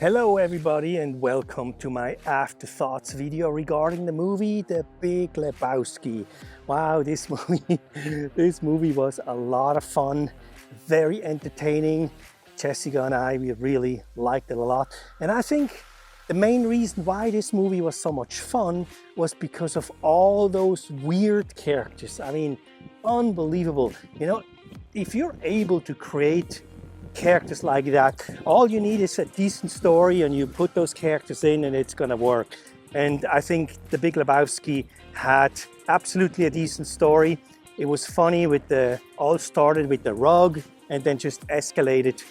Hello everybody and welcome to my Afterthoughts video regarding the movie The Big Lebowski. Wow, this movie was a lot of fun, very entertaining. Jessica and I, we really liked it a lot. And I think the main reason why this movie was so much fun was because of all those weird characters. I mean, unbelievable. You know, if you're able to create characters like that, all you need is a decent story and you put those characters in and it's gonna work. And I think The Big Lebowski had absolutely a decent story. It was funny all started with the rug and then just escalated.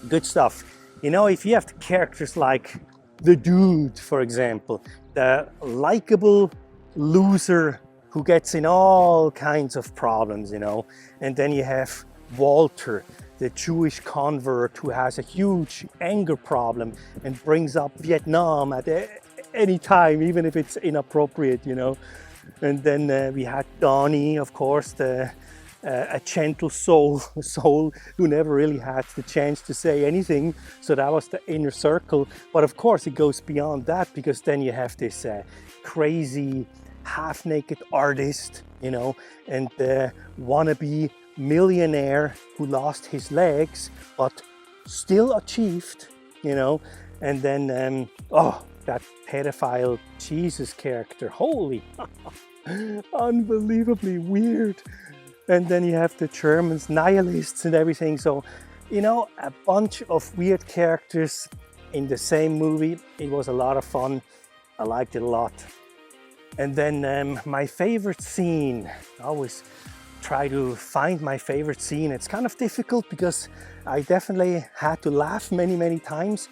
Good stuff. You know, if you have characters like the dude, for example, the likable loser who gets in all kinds of problems, you know, and then you have Walter, the Jewish convert who has a huge anger problem and brings up Vietnam at any time, even if it's inappropriate, you know. And then we had Donnie, of course, a gentle soul who never really had the chance to say anything. So that was the inner circle. But of course it goes beyond that, because then you have this crazy half-naked artist, you know, and the wannabe millionaire who lost his legs but still achieved, you know. And then that pedophile Jesus character, holy unbelievably weird. And then you have the Germans, nihilists and everything. So, you know, a bunch of weird characters in the same movie. It was a lot of fun. I liked it a lot. And then my favorite scene, I always try to find my favorite scene. It's kind of difficult because I definitely had to laugh many times.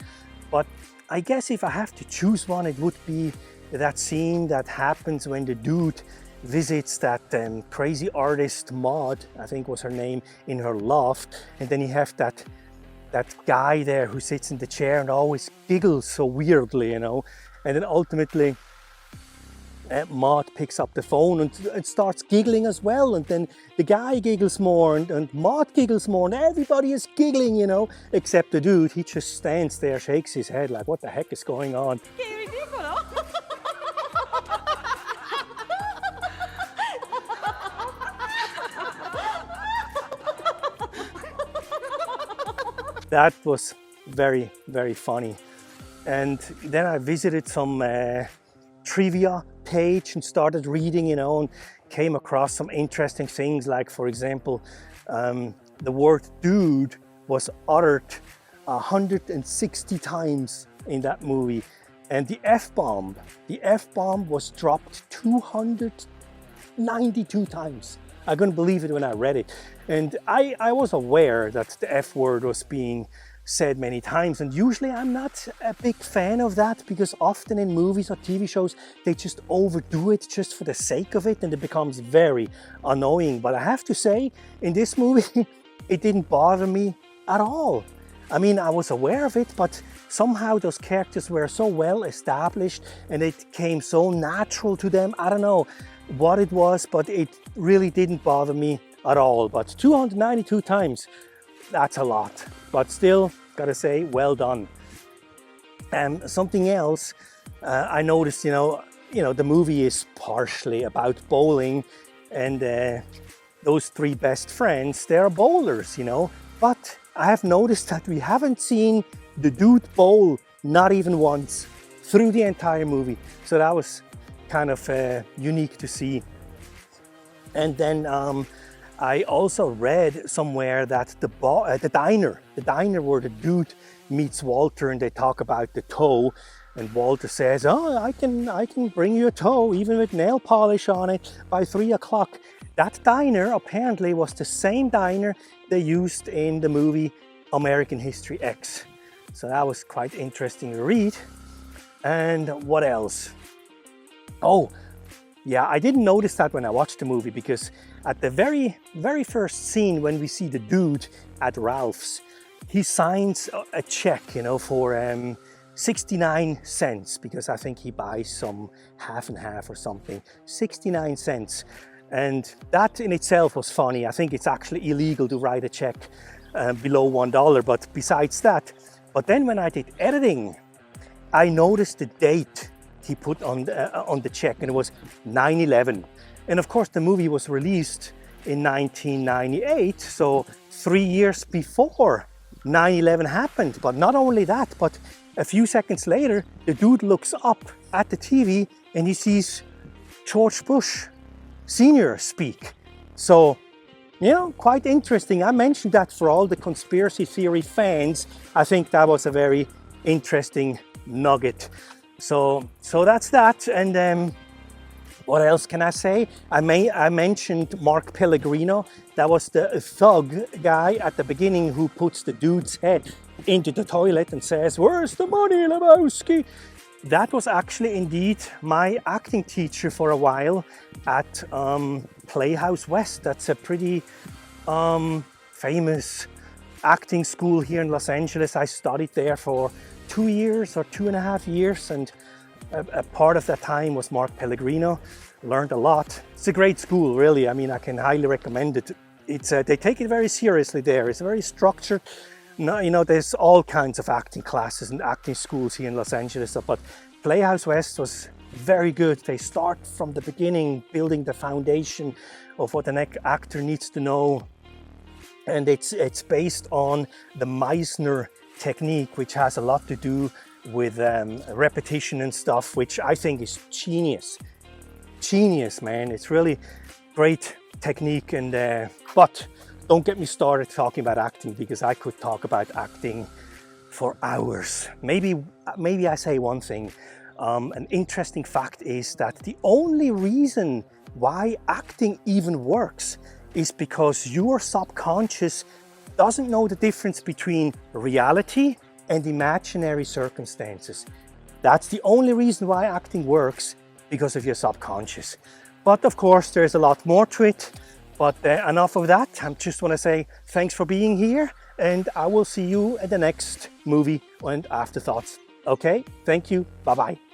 But I guess if I have to choose one, it would be that scene that happens when the dude visits that crazy artist Maud, I think was her name, in her loft. And then you have that guy there who sits in the chair and always giggles so weirdly, you know. And then ultimately Maud picks up the phone and starts giggling as well, and then the guy giggles more and Maud giggles more and everybody is giggling, you know, except the dude. He just stands there, shakes his head like, what the heck is going on? That was very funny. And then I visited some trivia page and started reading, you know, and came across some interesting things, like, for example, the word dude was uttered 160 times in that movie, and the F-bomb was dropped 292 times. I couldn't believe it when I read it. And I was aware that the F word was being said many times, and usually I'm not a big fan of that, because often in movies or TV shows they just overdo it just for the sake of it and it becomes very annoying. But I have to say, in this movie it didn't bother me at all. I mean, I was aware of it, but somehow those characters were so well established and it came so natural to them. I don't know what it was, but it really didn't bother me at all. But 292 times, that's a lot, but still gotta say, well done. Something else I noticed, you know, the movie is partially about bowling, and those three best friends, they're bowlers, you know, but I have noticed that we haven't seen the dude bowl not even once through the entire movie. So that was kind of unique to see. And then I also read somewhere that the diner where the dude meets Walter and they talk about the toe, and Walter says, oh, I can bring you a toe even with nail polish on it by 3 o'clock. That diner apparently was the same diner they used in the movie American History X. So that was quite interesting to read. And what else? Oh, yeah, I didn't notice that when I watched the movie, because at the very first scene when we see the dude at Ralph's, he signs a check, you know, for 69 cents, because I think he buys some half and half or something. 69 cents. And that in itself was funny. I think it's actually illegal to write a check below $1. But besides that, But then when I did editing, I noticed the date he put on the check, and it was 9/11. And of course, the movie was released in 1998, so 3 years before 9/11 happened. But not only that, but a few seconds later, the dude looks up at the TV and he sees George Bush Sr. speak. So, you know, quite interesting. I mentioned that for all the conspiracy theory fans. I think that was a very interesting nugget. So that's that. And what else can I say? I mentioned Mark Pellegrino. That was the thug guy at the beginning who puts the dude's head into the toilet and says, "Where's the money, Lebowski?" That was actually indeed my acting teacher for a while at Playhouse West. That's a pretty famous acting school here in Los Angeles. I studied there for 2 years or 2.5 years, and a part of that time was Mark Pellegrino. Learned a lot. It's a great school, really. I mean, I can highly recommend it. It's they take it very seriously there. It's very structured. No, you know, there's all kinds of acting classes and acting schools here in Los Angeles, but Playhouse West was very good. They start from the beginning, building the foundation of what an actor needs to know. And it's based on the Meisner technique, which has a lot to do with repetition and stuff, which I think is genius. Genius, man. It's really great technique. And but don't get me started talking about acting, because I could talk about acting for hours. Maybe I say one thing. An interesting fact is that the only reason why acting even works is because your subconscious doesn't know the difference between reality and imaginary circumstances. That's the only reason why acting works, because of your subconscious. But of course, there's a lot more to it. But enough of that. I just want to say thanks for being here, and I will see you at the next movie and Afterthoughts. Okay, thank you. Bye-bye.